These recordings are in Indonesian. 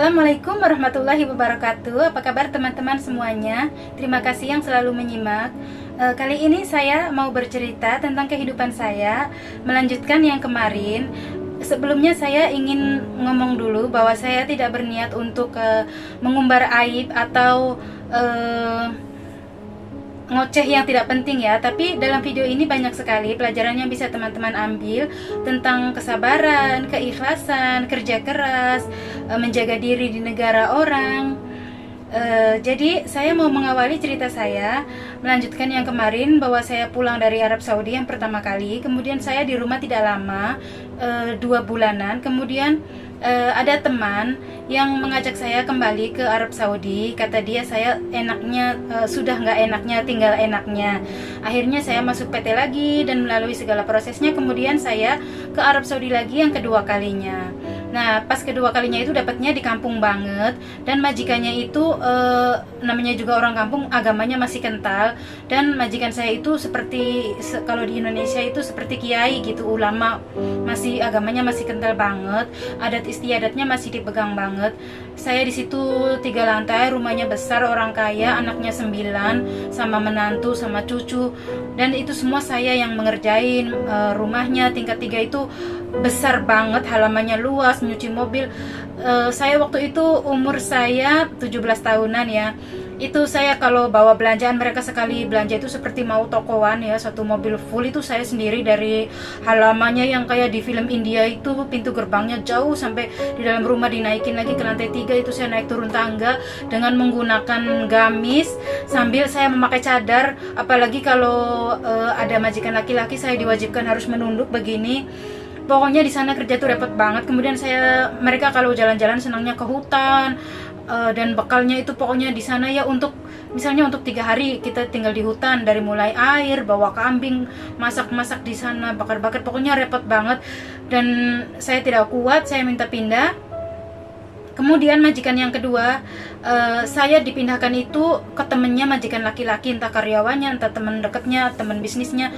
Assalamualaikum warahmatullahi wabarakatuh. Apa kabar teman-teman semuanya? Terima kasih yang selalu menyimak. Kali ini saya mau bercerita tentang kehidupan saya, melanjutkan yang kemarin. Sebelumnya saya ingin ngomong dulu bahwa saya tidak berniat untuk mengumbar aib atau ngoceh yang tidak penting ya, tapi dalam video ini banyak sekali pelajaran yang bisa teman-teman ambil tentang kesabaran, keikhlasan, kerja keras, menjaga diri di negara orang. Jadi saya mau mengawali cerita saya, melanjutkan yang kemarin bahwa saya pulang dari Arab Saudi yang pertama kali, kemudian saya di rumah tidak lama, 2 bulanan, kemudian ada teman yang mengajak saya kembali ke Arab Saudi. Kata dia saya enaknya, sudah nggak enaknya tinggal enaknya. Akhirnya saya masuk PT lagi dan melalui segala prosesnya, kemudian saya ke Arab Saudi lagi yang kedua kalinya. Nah, pas kedua kalinya itu dapatnya di kampung banget, dan majikannya itu namanya juga orang kampung, agamanya masih kental, dan majikan saya itu seperti kalau di Indonesia itu seperti kiai gitu, ulama, masih agamanya masih kental banget, adat istiadatnya masih dipegang banget. Saya di situ 3 lantai, rumahnya besar, orang kaya, anaknya 9 sama menantu sama cucu, dan itu semua saya yang mengerjain. Rumahnya tingkat 3 itu besar banget, halamannya luas, nyuci mobil. Saya waktu itu umur saya 17 tahunan ya. Itu saya kalau bawa belanjaan, mereka sekali belanja itu seperti mau tokoan ya, satu mobil full itu saya sendiri, dari halamannya yang kayak di film India itu, pintu gerbangnya jauh sampai di dalam rumah dinaikin lagi ke lantai 3, itu saya naik turun tangga dengan menggunakan gamis sambil saya memakai cadar. Apalagi kalau ada majikan laki-laki, saya diwajibkan harus menunduk begini. Pokoknya di sana kerja tuh repot banget. Kemudian mereka kalau jalan-jalan senangnya ke hutan, dan bekalnya itu pokoknya di sana ya, untuk misalnya untuk 3 hari kita tinggal di hutan, dari mulai air, bawa kambing, masak-masak di sana, bakar-bakar, pokoknya repot banget. Dan saya tidak kuat, saya minta pindah. Kemudian majikan yang kedua, saya dipindahkan itu ke temennya, majikan laki-laki, entah karyawannya, entah teman dekatnya, teman bisnisnya,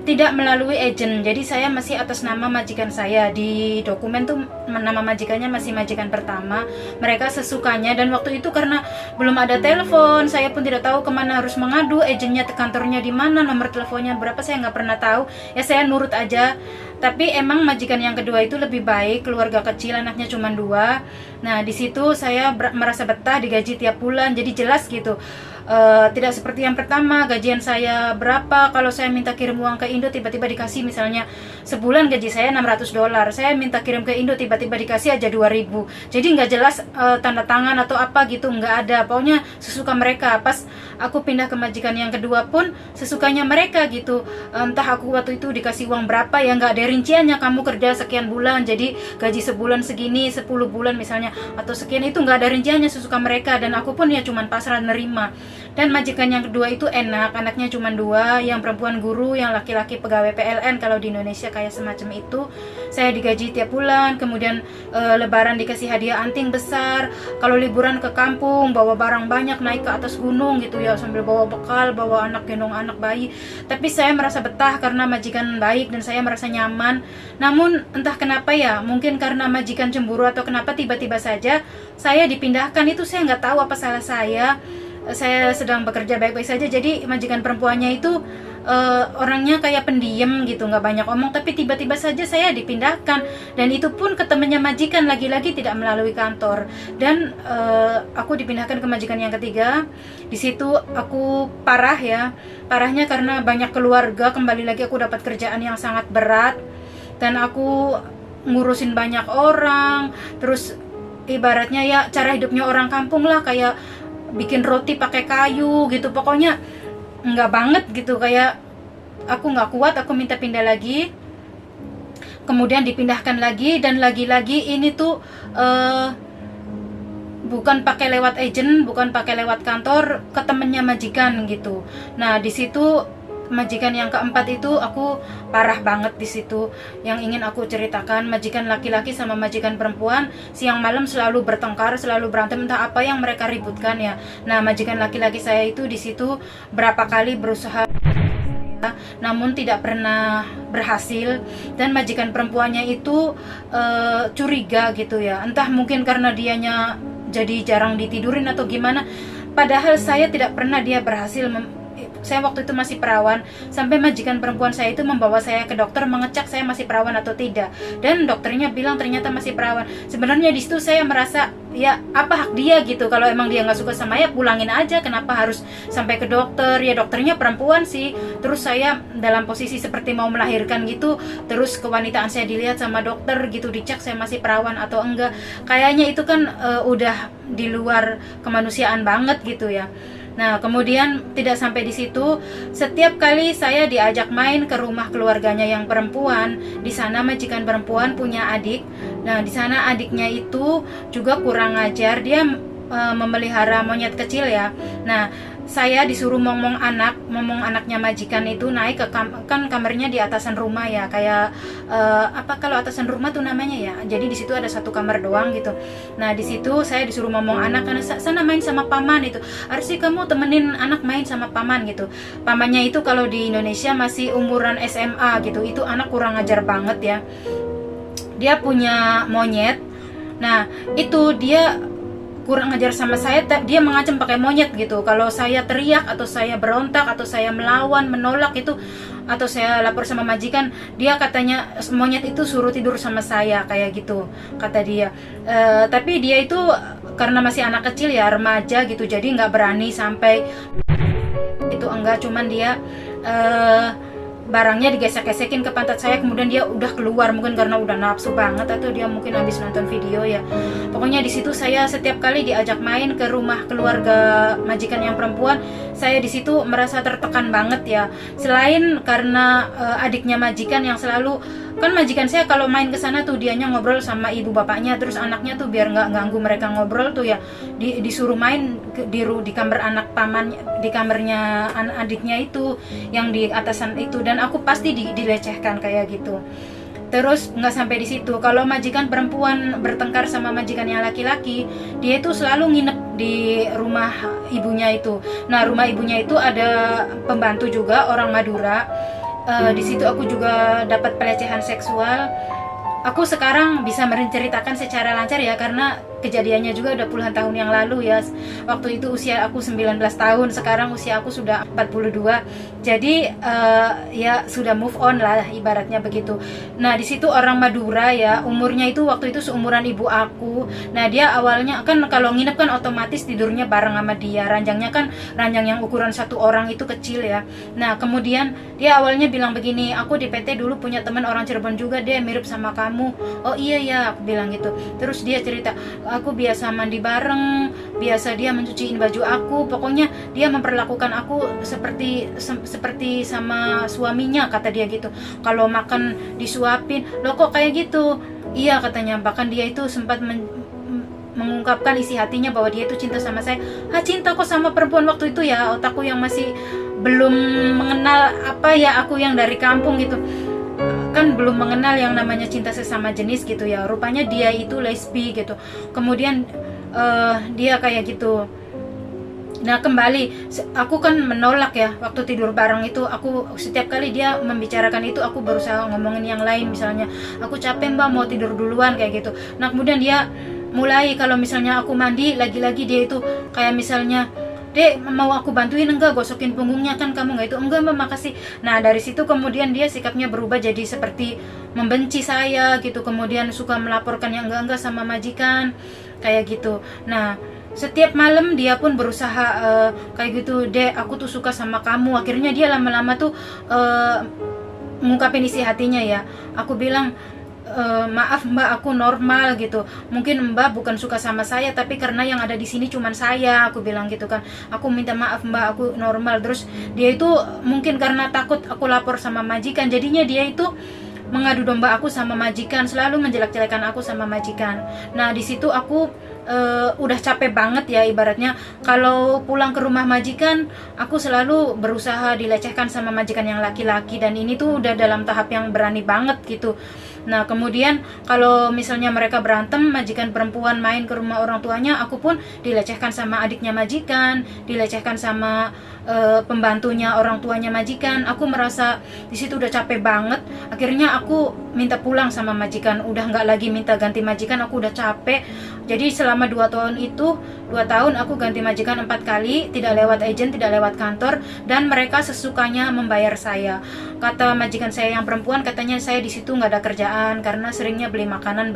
tidak melalui agent. Jadi saya masih atas nama majikan saya. Di dokumen tuh nama majikannya masih majikan pertama, mereka sesukanya. Dan waktu itu karena belum ada telepon, saya pun tidak tahu kemana harus mengadu, agentnya kantornya di mana, nomor teleponnya berapa, saya nggak pernah tahu ya, saya nurut aja. Tapi emang majikan yang kedua itu lebih baik, keluarga kecil, anaknya cuma 2. Nah di situ saya merasa betah, digaji tiap bulan, jadi jelas gitu. Tidak seperti yang pertama, gajian saya berapa, kalau saya minta kirim uang ke Indo tiba-tiba dikasih, misalnya sebulan gaji saya $600, saya minta kirim ke Indo tiba-tiba dikasih aja 2000. Jadi nggak jelas tanda tangan atau apa gitu, nggak ada, pokoknya sesuka mereka. Pas aku pindah ke majikan yang kedua pun sesukanya mereka gitu. Entah aku waktu itu dikasih uang berapa ya, nggak ada rinciannya, kamu kerja sekian bulan jadi gaji sebulan segini, 10 bulan misalnya, atau sekian, itu nggak ada rinciannya, sesuka mereka. Dan aku pun ya cuman pasrah nerima. Dan majikan yang kedua itu enak, anaknya cuma 2, yang perempuan guru, yang laki-laki pegawai PLN, kalau di Indonesia kayak semacam itu. Saya digaji tiap bulan, kemudian lebaran dikasih hadiah anting besar, kalau liburan ke kampung bawa barang banyak, naik ke atas gunung gitu ya, sambil bawa bekal, bawa anak, gendong anak bayi. Tapi saya merasa betah karena majikan baik dan saya merasa nyaman. Namun entah kenapa ya, mungkin karena majikan cemburu atau kenapa, tiba-tiba saja saya dipindahkan. Itu saya nggak tahu apa salah saya sedang bekerja baik-baik saja. Jadi majikan perempuannya itu orangnya kayak pendiam gitu, nggak banyak omong, tapi tiba-tiba saja saya dipindahkan, dan itu pun ke temannya majikan, lagi-lagi tidak melalui kantor. Dan aku dipindahkan ke majikan yang ketiga. Di situ aku parah ya, parahnya karena banyak keluarga. Kembali lagi aku dapat kerjaan yang sangat berat, dan aku ngurusin banyak orang, terus ibaratnya ya cara hidupnya orang kampung lah, kayak bikin roti pakai kayu gitu, pokoknya nggak banget gitu. Kayak aku nggak kuat, aku minta pindah lagi, kemudian dipindahkan lagi, dan lagi-lagi ini tuh bukan pakai lewat agent, bukan pakai lewat kantor, ke temennya majikan gitu. Nah di situ majikan yang keempat itu aku parah banget. Di situ yang ingin aku ceritakan, majikan laki-laki sama majikan perempuan siang malam selalu bertengkar, selalu berantem, entah apa yang mereka ributkan ya. Nah majikan laki-laki saya itu di situ berapa kali berusaha saya namun tidak pernah berhasil. Dan majikan perempuannya itu curiga gitu ya, entah mungkin karena dianya jadi jarang ditidurin atau gimana, padahal saya tidak pernah dia berhasil saya waktu itu masih perawan, sampai majikan perempuan saya itu membawa saya ke dokter mengecek saya masih perawan atau tidak, dan dokternya bilang ternyata masih perawan. Sebenarnya di situ saya merasa, ya apa hak dia gitu, kalau emang dia nggak suka sama ya pulangin aja, kenapa harus sampai ke dokter, ya dokternya perempuan sih. Terus saya dalam posisi seperti mau melahirkan gitu, terus kewanitaan saya dilihat sama dokter gitu, dicek saya masih perawan atau enggak, kayaknya itu kan udah di luar kemanusiaan banget gitu ya. Nah, kemudian tidak sampai di situ, setiap kali saya diajak main ke rumah keluarganya yang perempuan, di sana majikan perempuan punya adik. Nah, di sana adiknya itu juga kurang ajar, dia memelihara monyet kecil ya. Nah, saya disuruh momong anaknya majikan itu naik ke kan kamarnya di atasan rumah ya, kayak apa kalau atasan rumah tuh namanya ya. Jadi di situ ada satu kamar doang gitu. Nah, di situ saya disuruh momong anak, karena sana main sama paman itu. Harusnya kamu temenin anak main sama paman gitu. Pamannya itu kalau di Indonesia masih umuran SMA gitu. Itu anak kurang ajar banget ya. Dia punya monyet. Nah, itu dia kurang ajar sama saya, dia mengancam pakai monyet gitu. Kalau saya teriak atau saya berontak atau saya melawan, menolak itu, atau saya lapor sama majikan, dia katanya monyet itu suruh tidur sama saya kayak gitu, kata dia. Tapi dia itu karena masih anak kecil ya, remaja gitu, jadi nggak berani sampai itu, enggak, cuman dia barangnya digesek-gesekin ke pantat saya, kemudian dia udah keluar, mungkin karena udah nafsu banget atau dia mungkin habis nonton video ya. Pokoknya di situ saya setiap kali diajak main ke rumah keluarga majikan yang perempuan, saya di situ merasa tertekan banget ya. Selain karena adiknya majikan yang selalu, kan majikan saya kalau main ke sana tuh dianya ngobrol sama ibu bapaknya, terus anaknya tuh biar nggak ganggu mereka ngobrol tuh ya, disuruh main di kamar anak paman, di kamarnya adiknya itu yang di atasan itu, dan aku pasti dilecehkan kayak gitu. Terus nggak sampai di situ, kalau majikan perempuan bertengkar sama majikan yang laki-laki, dia itu selalu nginep di rumah ibunya itu. Nah, rumah ibunya itu ada pembantu juga orang Madura. Di situ aku juga dapat pelecehan seksual. Aku sekarang bisa menceritakan secara lancar ya, karena kejadiannya juga udah puluhan tahun yang lalu ya. Waktu itu usia aku 19 tahun, sekarang usia aku sudah 42. Jadi ya sudah move on lah ibaratnya begitu. Nah, di situ orang Madura ya, umurnya itu waktu itu seumuran ibu aku. Nah, dia awalnya kan kalau nginep kan otomatis tidurnya bareng sama dia. Ranjangnya kan ranjang yang ukuran satu orang itu kecil ya. Nah, kemudian dia awalnya bilang begini, aku di PT dulu punya teman orang Cirebon juga, dia mirip sama kamu. Oh iya ya, aku bilang gitu. Terus dia cerita, aku biasa mandi bareng, biasa dia mencuciin baju aku, pokoknya dia memperlakukan aku seperti sama suaminya, kata dia gitu. Kalau makan disuapin. Loh kok kayak gitu? Iya, katanya, bahkan dia itu sempat mengungkapkan isi hatinya bahwa dia itu cinta sama saya. Cinta kok sama perempuan waktu itu ya, otakku yang masih belum mengenal apa ya, aku yang dari kampung gitu kan belum mengenal yang namanya cinta sesama jenis gitu ya. Rupanya dia itu lesbi gitu. Kemudian dia kayak gitu. Nah, kembali aku kan menolak ya, waktu tidur bareng itu aku setiap kali dia membicarakan itu aku berusaha ngomongin yang lain, misalnya aku capek mbak mau tidur duluan kayak gitu. Nah, kemudian dia mulai kalau misalnya aku mandi lagi-lagi dia itu kayak misalnya, Dek, mau aku bantuin enggak gosokin punggungnya, kan kamu nggak itu, enggak mbak makasih. Nah, dari situ kemudian dia sikapnya berubah jadi seperti membenci saya gitu, kemudian suka melaporkan yang enggak sama majikan kayak gitu. Nah, setiap malam dia pun berusaha kayak gitu, Dek aku tuh suka sama kamu. Akhirnya dia lama-lama tuh ngungkapin isi hatinya ya. Aku bilang, maaf mbak, aku normal gitu, mungkin mbak bukan suka sama saya, tapi karena yang ada di sini cuman saya, aku bilang gitu kan. Aku minta maaf mbak, aku normal. Terus dia itu mungkin karena takut aku lapor sama majikan, jadinya dia itu mengadu domba aku sama majikan, selalu menjelek-jelekan aku sama majikan. Nah, di situ aku udah capek banget ya ibaratnya. Kalau pulang ke rumah majikan, aku selalu berusaha dilecehkan sama majikan yang laki-laki, dan ini tuh udah dalam tahap yang berani banget gitu. Nah kemudian kalau misalnya mereka berantem, majikan perempuan main ke rumah orang tuanya, aku pun dilecehkan sama adiknya majikan, dilecehkan sama pembantunya orang tuanya majikan. Aku merasa di situ udah capek banget. Akhirnya aku minta pulang sama majikan, udah nggak lagi minta ganti majikan, aku udah capek. Jadi selama 2 tahun itu, 2 tahun aku ganti majikan 4 kali, tidak lewat agen, tidak lewat kantor, dan mereka sesukanya membayar saya. Kata majikan saya yang perempuan, katanya saya di situ nggak ada kerjaan karena seringnya beli makanan,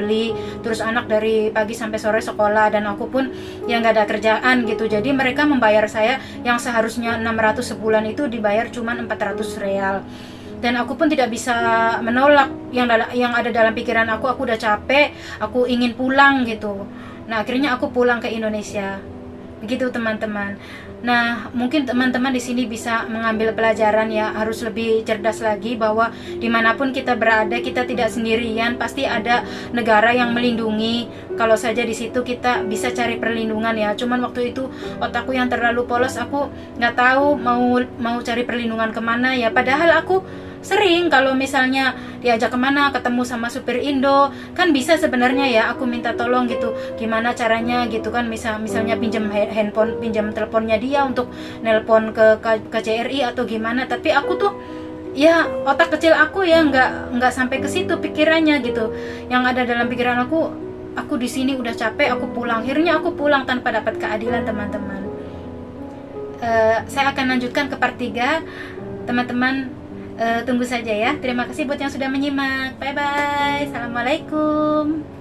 terus anak dari pagi sampai sore sekolah, dan aku pun yang nggak ada kerjaan gitu. Jadi mereka membayar saya yang seharusnya 600 sebulan itu dibayar cuma 400 real. Dan aku pun tidak bisa menolak yang ada dalam pikiran aku udah capek, aku ingin pulang gitu. Nah akhirnya aku pulang ke Indonesia. Begitu teman-teman. Nah mungkin teman-teman di sini bisa mengambil pelajaran ya, harus lebih cerdas lagi bahwa dimanapun kita berada, kita tidak sendirian, pasti ada negara yang melindungi. Kalau saja di situ kita bisa cari perlindungan ya. Cuman waktu itu otakku yang terlalu polos, aku nggak tahu mau cari perlindungan kemana ya. Padahal aku sering kalau misalnya diajak kemana, ketemu sama supir Indo, kan bisa sebenarnya ya aku minta tolong gitu, gimana caranya gitu kan, misalnya pinjam handphone, pinjam teleponnya dia untuk nelpon ke KJRI atau gimana. Tapi aku tuh ya otak kecil aku ya nggak sampai ke situ pikirannya gitu. Yang ada dalam pikiran aku di sini udah capek, aku pulang. Akhirnya aku pulang tanpa dapat keadilan teman-teman. Saya akan lanjutkan ke part 3 teman-teman. Tunggu saja ya. Terima kasih buat yang sudah menyimak. Bye bye. Assalamualaikum.